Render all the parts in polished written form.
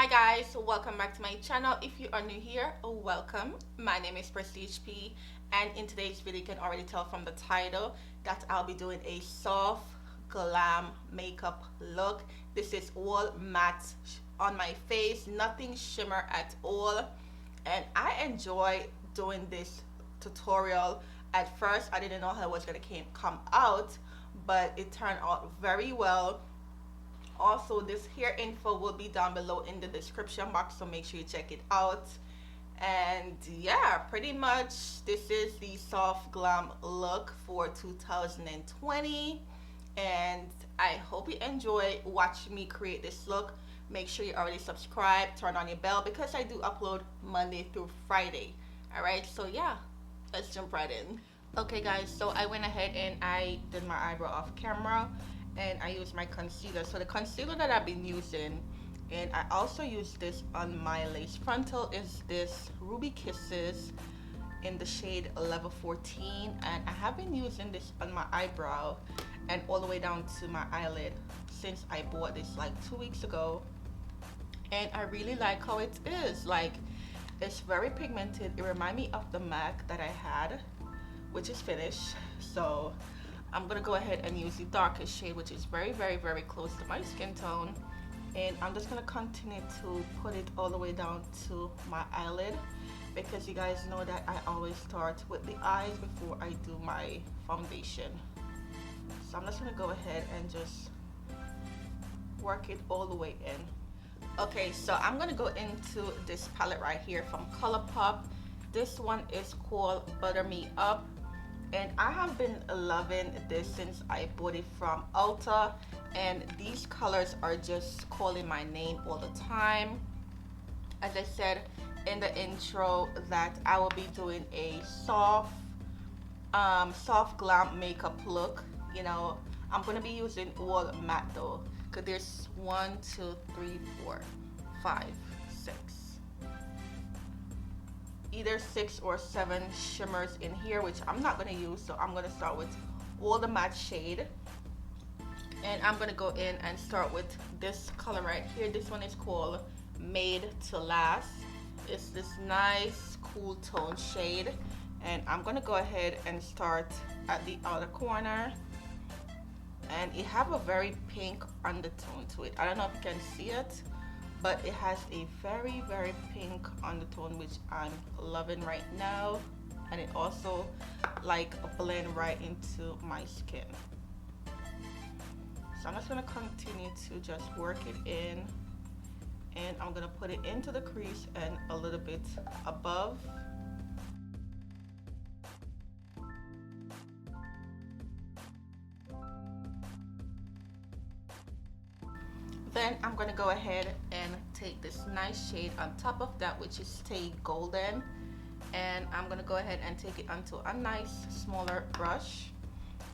Hi guys, welcome back to my channel. If you are new here, welcome. My name is Prestige P, and in today's video you can already tell from the title that I'll be doing a soft glam makeup look. This is all matte on my face, nothing shimmer at all, and I enjoy doing this tutorial. At first I didn't know how it was going to come out, but it turned out very well. Also, this hair info will be down below in the description box, so make sure you check it out. And yeah, pretty much this is the soft glam look for 2020, and I hope you enjoy watching me create this look. Make sure you already subscribe, turn on your bell, because I do upload Monday through Friday. Alright, so yeah, let's jump right in. Okay guys, so I went ahead and I did my eyebrow off camera, and I use my concealer. So the concealer that I've been using, and I also use this on my lace frontal, is this Ruby Kisses in the shade level 14, and I have been using this on my eyebrow and all the way down to my eyelid since I bought this like 2 weeks ago, and I really like how it is. Like, it's very pigmented. It reminds me of the MAC that I had, which is finished. So I'm gonna go ahead and use the darkest shade, which is very close to my skin tone, and I'm just gonna continue to put it all the way down to my eyelid, because you guys know that I always start with the eyes before I do my foundation. So I'm just gonna go ahead and just work it all the way in. Okay, so I'm gonna go into this palette right here from Colourpop. This one is called Butter Me Up, and I have been loving this since I bought it from Ulta, and these colors are just calling my name all the time. As I said in the intro, that I will be doing a soft glam makeup look. You know, I'm gonna be using all matte though, because there's 1, 2, 3, 4, 5, 6, either 6 or 7 shimmers in here, which I'm not going to use. So I'm going to start with all the matte shade, and I'm going to go in and start with this color right here. This one is called Made to Last. It's this nice cool tone shade, and I'm going to go ahead and start at the outer corner, and it have a very pink undertone to it. I don't know if you can see it, but it has a very pink undertone, which I'm loving right now, and it also like blend right into my skin. So I'm just going to continue to just work it in, and I'm going to put it into the crease and a little bit above. Then I'm going to go ahead and take this nice shade on top of that, which is Stay Golden, and I'm going to go ahead and take it onto a nice smaller brush,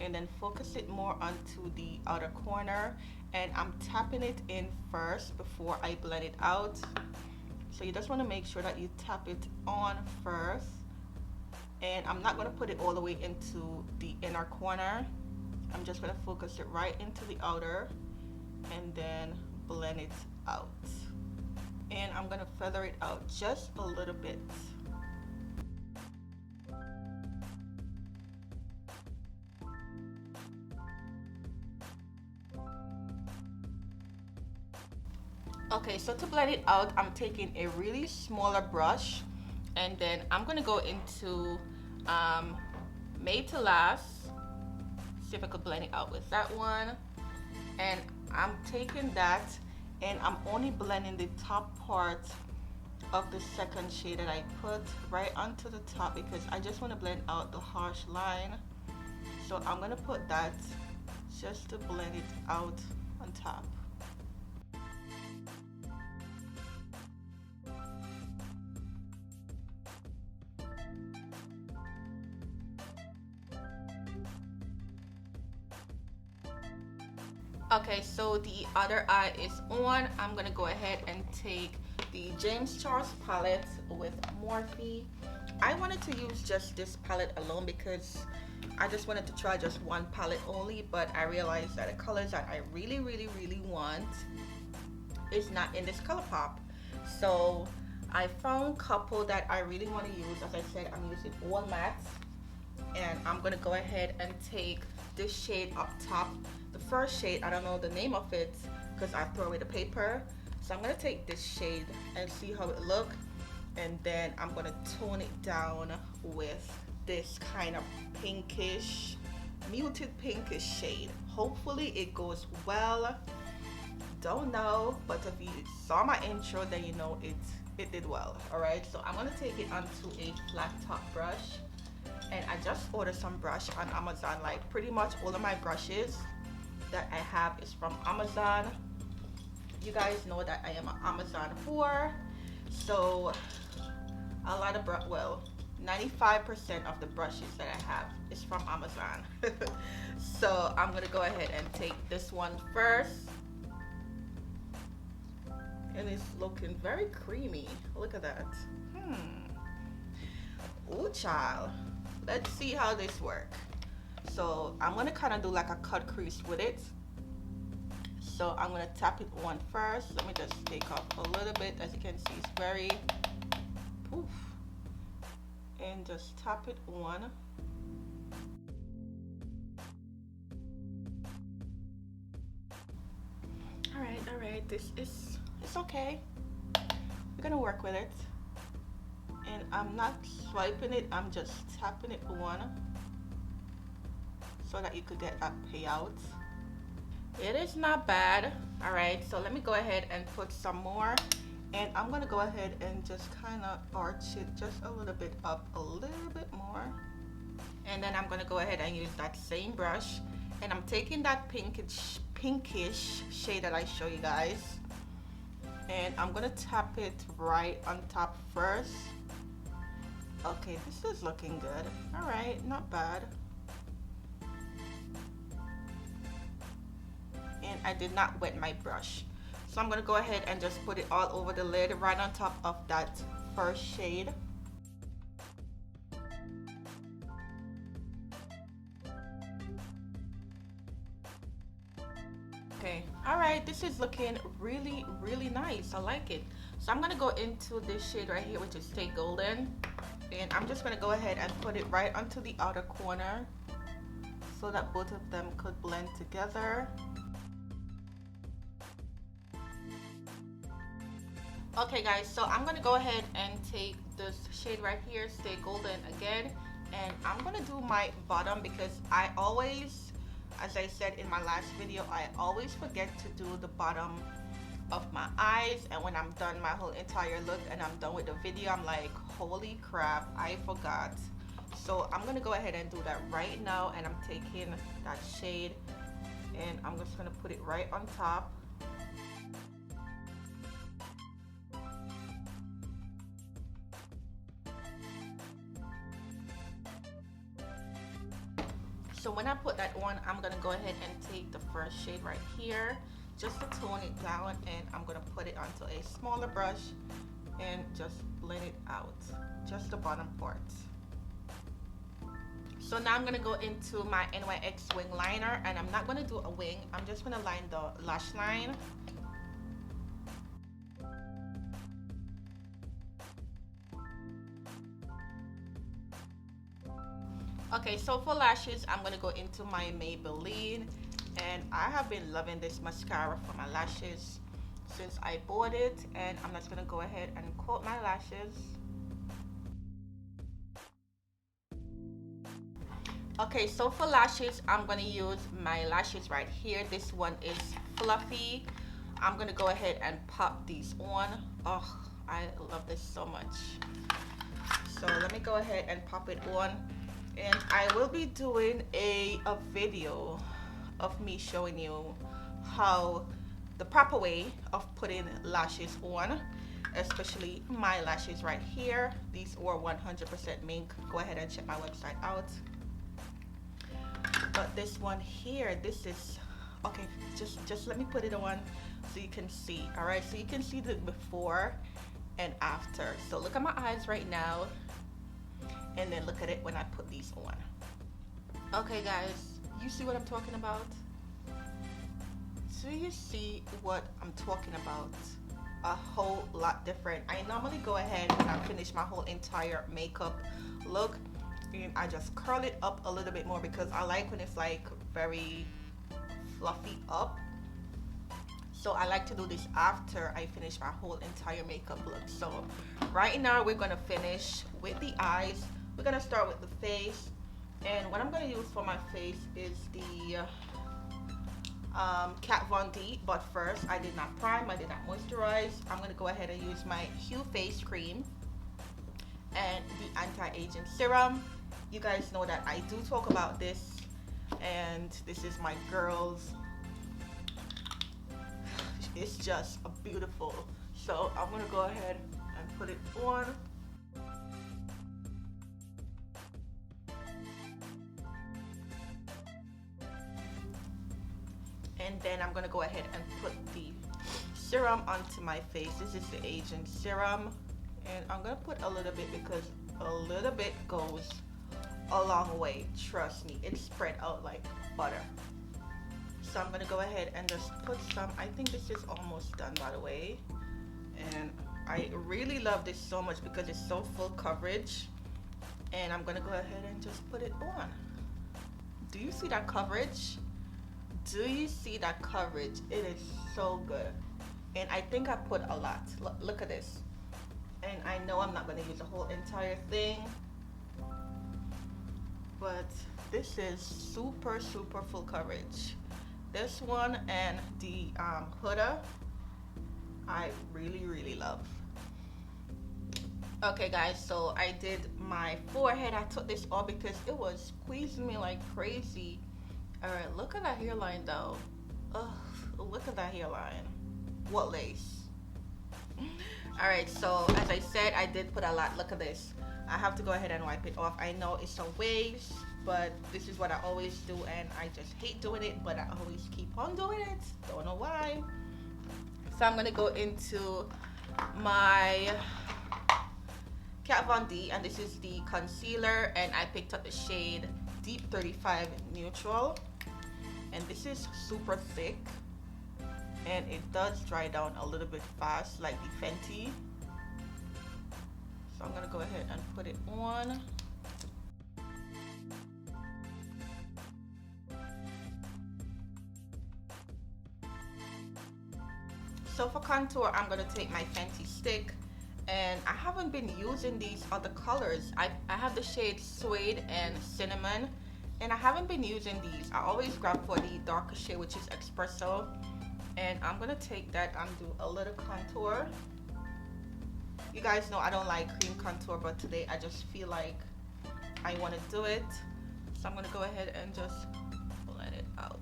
and then focus it more onto the outer corner, and I'm tapping it in first before I blend it out. So you just want to make sure that you tap it on first, and I'm not going to put it all the way into the inner corner. I'm just going to focus it right into the outer, and then blend it out. And I'm gonna feather it out just a little bit. Okay, so to blend it out, I'm taking a really smaller brush, and then I'm gonna go into Made to Last. See if I could blend it out with that one. And I'm taking that, and I'm only blending the top part of the second shade that I put right onto the top, because I just want to blend out the harsh line. So I'm going to put that just to blend it out on top. Okay, so the other eye is on. I'm gonna go ahead and take the James Charles palette with Morphe. I wanted to use just this palette alone because I just wanted to try just one palette only, but I realized that the colors that I really want is not in this Colourpop. So I found a couple that I really want to use. As I said, I'm using all mattes, and I'm gonna go ahead and take this shade up top. The first shade, I don't know the name of it because I throw away the paper. So I'm gonna take this shade and see how it looks, and then I'm gonna tone it down with this kind of pinkish, muted pinkish shade. Hopefully it goes well. Don't know, but if you saw my intro, then you know it did well. All right, so I'm gonna take it onto a flat top brush, and I just ordered some brush on Amazon. Like pretty much all of my brushes that I have is from Amazon. You guys know that I am an Amazon whore, so a lot of 95% of the brushes that I have is from Amazon. So I'm gonna go ahead and take this one first, and it's looking very creamy. Look at that. Ooh, child. Let's see how this works. So I'm gonna kind of do like a cut crease with it. So I'm gonna tap it one first. Let me just take off a little bit. As you can see, it's very poof. And just tap it on. All right, it's okay. We're gonna work with it. And I'm not swiping it, I'm just tapping it on so that you could get that payout. It is not bad. All right, so let me go ahead and put some more, and I'm gonna go ahead and just kind of arch it just a little bit up, a little bit more, and then I'm gonna go ahead and use that same brush, and I'm taking that pinkish shade that I show you guys, and I'm gonna tap it right on top first. Okay, this is looking good. All right, not bad. And I did not wet my brush, so I'm gonna go ahead and just put it all over the lid right on top of that first shade. Okay, all right, this is looking really, really nice. I like it. So I'm gonna go into this shade right here, which is Stay Golden, and I'm just gonna go ahead and put it right onto the outer corner so that both of them could blend together. Okay guys, so I'm gonna go ahead and take this shade right here, Stay Golden again, and I'm gonna do my bottom because I always, as I said in my last video, I always forget to do the bottom of my eyes, and when I'm done my whole entire look and I'm done with the video, I'm like, holy crap, I forgot. So I'm gonna go ahead and do that right now, and I'm taking that shade and I'm just gonna put it right on top. So when I put that on, I'm gonna go ahead and take the first shade right here just to tone it down, and I'm gonna put it onto a smaller brush and just blend it out, just the bottom part. So now I'm gonna go into my NYX wing liner, and I'm not gonna do a wing, I'm just gonna line the lash line. Okay, so for lashes, I'm gonna go into my Maybelline, and I have been loving this mascara for my lashes since I bought it, and I'm just gonna go ahead and coat my lashes. Okay, so for lashes, I'm gonna use my lashes right here. This one is fluffy. I'm gonna go ahead and pop these on. Oh, I love this so much. So let me go ahead and pop it on. And I will be doing a video of me showing you how the proper way of putting lashes on, especially my lashes right here. These are 100% mink. Go ahead and check my website out. But this one here, this is okay. Just let me put it on so you can see. All right, so you can see the before and after. So look at my eyes right now, and then look at it when I put these on. Okay guys, you see what I'm talking about? Do you see what I'm talking about? a whole lot different. I normally go ahead when I finish my whole entire makeup look and I just curl it up a little bit more because I like when it's like very fluffy up. So I like to do this after I finish my whole entire makeup look. So right now we're gonna finish with the eyes. We're gonna start with the face, and what I'm gonna use for my face is the Kat Von D. But first, I did not prime, I did not moisturize. I'm gonna go ahead and use my Hue face cream and the anti-aging serum. You guys know that I do talk about this, and this is my girl's. It's just a beautiful. So I'm gonna go ahead and put it on. And then I'm gonna go ahead and put the serum onto my face. This is the aging serum, and I'm gonna put a little bit because a little bit goes a long way. Trust me, it's spread out like butter. So I'm gonna go ahead and just put some. I think this is almost done, by the way, and I really love this so much because it's so full coverage. And I'm gonna go ahead and just put it on. Do you see that coverage? Do you see that coverage? It is so good. And I think I put a lot. Look at this. And I know I'm not gonna use the whole entire thing, but this is super full coverage. This one and the Huda, I really love. Okay guys, so I did my forehead. I took this off because it was squeezing me like crazy. Alright, look at that hairline though. Ugh, look at that hairline. What lace? Alright, so as I said, I did put a lot. Look at this. I have to go ahead and wipe it off. I know it's a waste, but this is what I always do, and I just hate doing it, but I always keep on doing it. Don't know why. So I'm gonna go into my Kat Von D, and this is the concealer, and I picked up the shade Deep 35 Neutral, and this is super thick, and it does dry down a little bit fast like the Fenty. So I'm gonna go ahead and put it on. So for contour, I'm gonna take my Fenty stick, and I haven't been using these other colors. I have the shade Suede and Cinnamon, and I haven't been using these. I always grab for the darker shade, which is Expresso, and I'm gonna take that and do a little contour. You guys know I don't like cream contour, but today I just feel like I want to do it. So I'm gonna go ahead and just blend it out.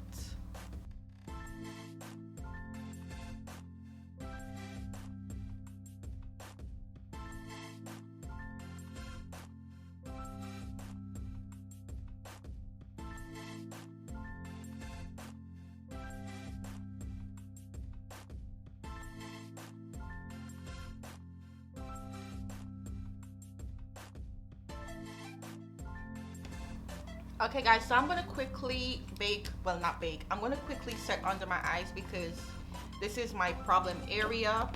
Okay guys, so I'm gonna quickly bake, well not bake, I'm gonna quickly set under my eyes because this is my problem area,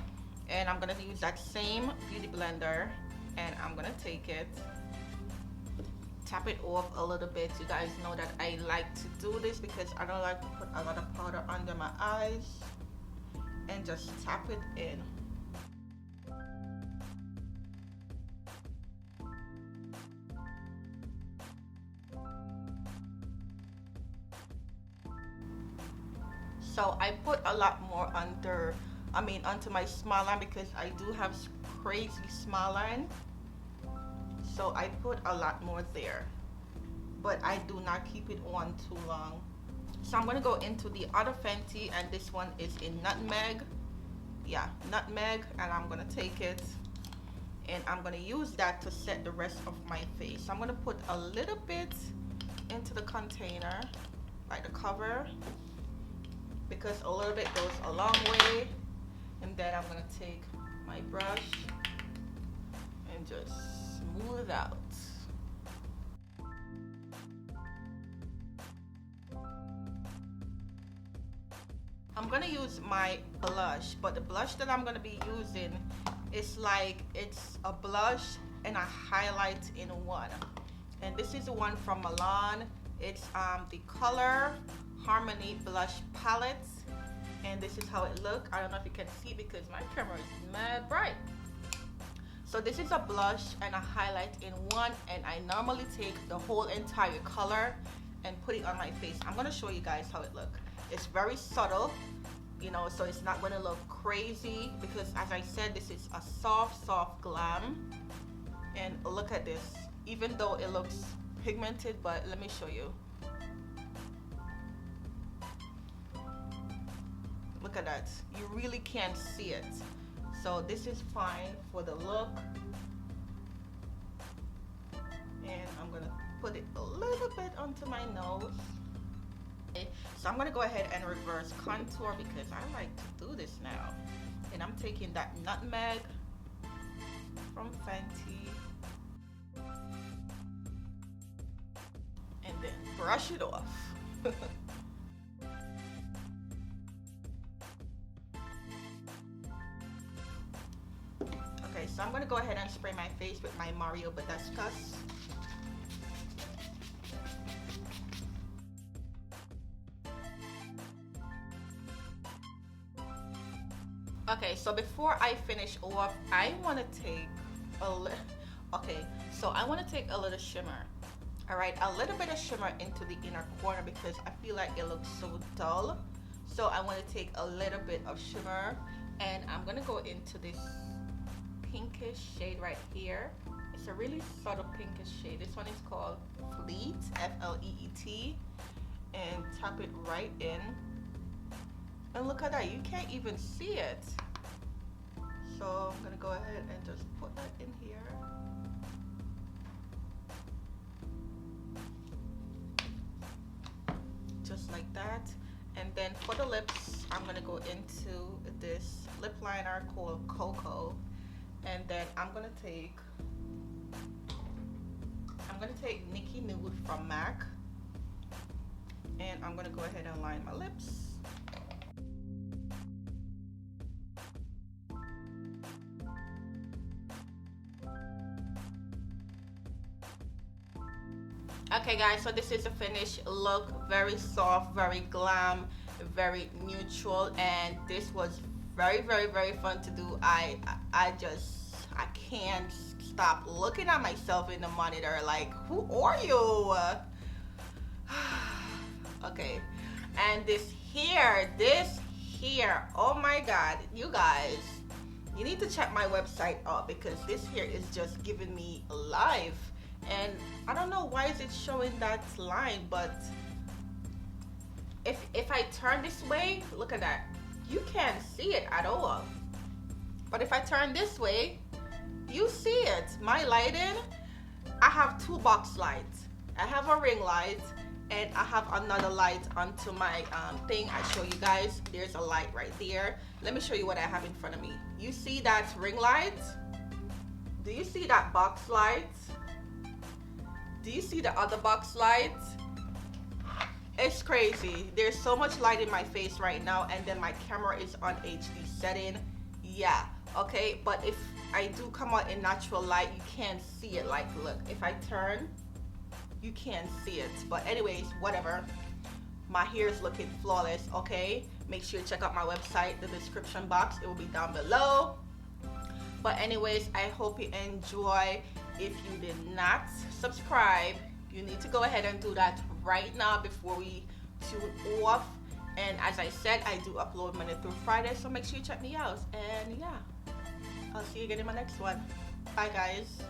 and I'm gonna use that same beauty blender, and I'm gonna take it, tap it off a little bit. You guys know that I like to do this because I don't like to put a lot of powder under my eyes, and just tap it in. So I put a lot more onto my smile line because I do have crazy smile line. So I put a lot more there, but I do not keep it on too long. So I'm gonna go into the other Fenty, and this one is in Nutmeg. Yeah, Nutmeg, and I'm gonna take it and I'm gonna use that to set the rest of my face. So I'm gonna put a little bit into the container, like the cover, because a little bit goes a long way. And then I'm gonna take my brush and just smooth it out. I'm gonna use my blush, but the blush that I'm gonna be using is like, it's a blush and a highlight in one. And this is the one from Milan. It's the Color Harmony Blush Palette. And this is how it looks. I don't know if you can see because my camera is mad bright. So this is a blush and a highlight in one, and I normally take the whole entire color and put it on my face. I'm gonna show you guys how it looks. It's very subtle, you know, so it's not gonna look crazy because, as I said, this is a soft glam. And look at this, even though it looks pigmented, but let me show you. Look at that, you really can't see it. So this is fine for the look. And I'm gonna put it a little bit onto my nose. Okay, so I'm gonna go ahead and reverse contour because I like to do this now. And I'm taking that nutmeg from Fenty and then brush it off. Okay, so I'm gonna go ahead and spray my face with my Mario Bedesco. Okay, so before I finish off, I want to take a little, okay, so I want to take a little shimmer. All right, a little bit of shimmer into the inner corner because I feel like it looks so dull. So I want to take a little bit of shimmer, and I'm gonna go into this pinkish shade right here. It's a really subtle pinkish shade. This one is called Fleet, F-L-E-E-T, and tap it right in. And look at that, you can't even see it. So I'm gonna go ahead and just put that in here. Just like that. And then for the lips, I'm gonna go into this lip liner called Coco. And then I'm gonna take Nicki Nude from MAC. And I'm gonna go ahead and line my lips. Okay guys, so this is the finished look. Very soft, very glam, very neutral, and this was very fun to do. I can't stop looking at myself in the monitor like, who are you? Okay, and this here, oh my god, you guys, you need to check my website out because this here is just giving me life. And I don't know why is it showing that line, but if I turn this way, look at that, you can't see it at all. But if I turn this way, you see it. My lighting, I have two box lights. I have a ring light and I have another light onto my thing. I show you guys, there's a light right there. Let me show you what I have in front of me. You see that ring light? Do you see that box light? Do you see the other box light? It's crazy. There's so much light in my face right now, and then my camera is on HD setting. Yeah, okay, but if I do come out in natural light, you can't see it. Like, look, if I turn, you can't see it. But anyways, whatever. My hair is looking flawless, okay? Make sure you check out my website, the description box. It will be down below. But anyways, I hope you enjoy. If you did not subscribe, you need to go ahead and do that right now before we tune off. And as I said, I do upload Monday through Friday, so make sure you check me out. And yeah, I'll see you again in my next one. Bye guys.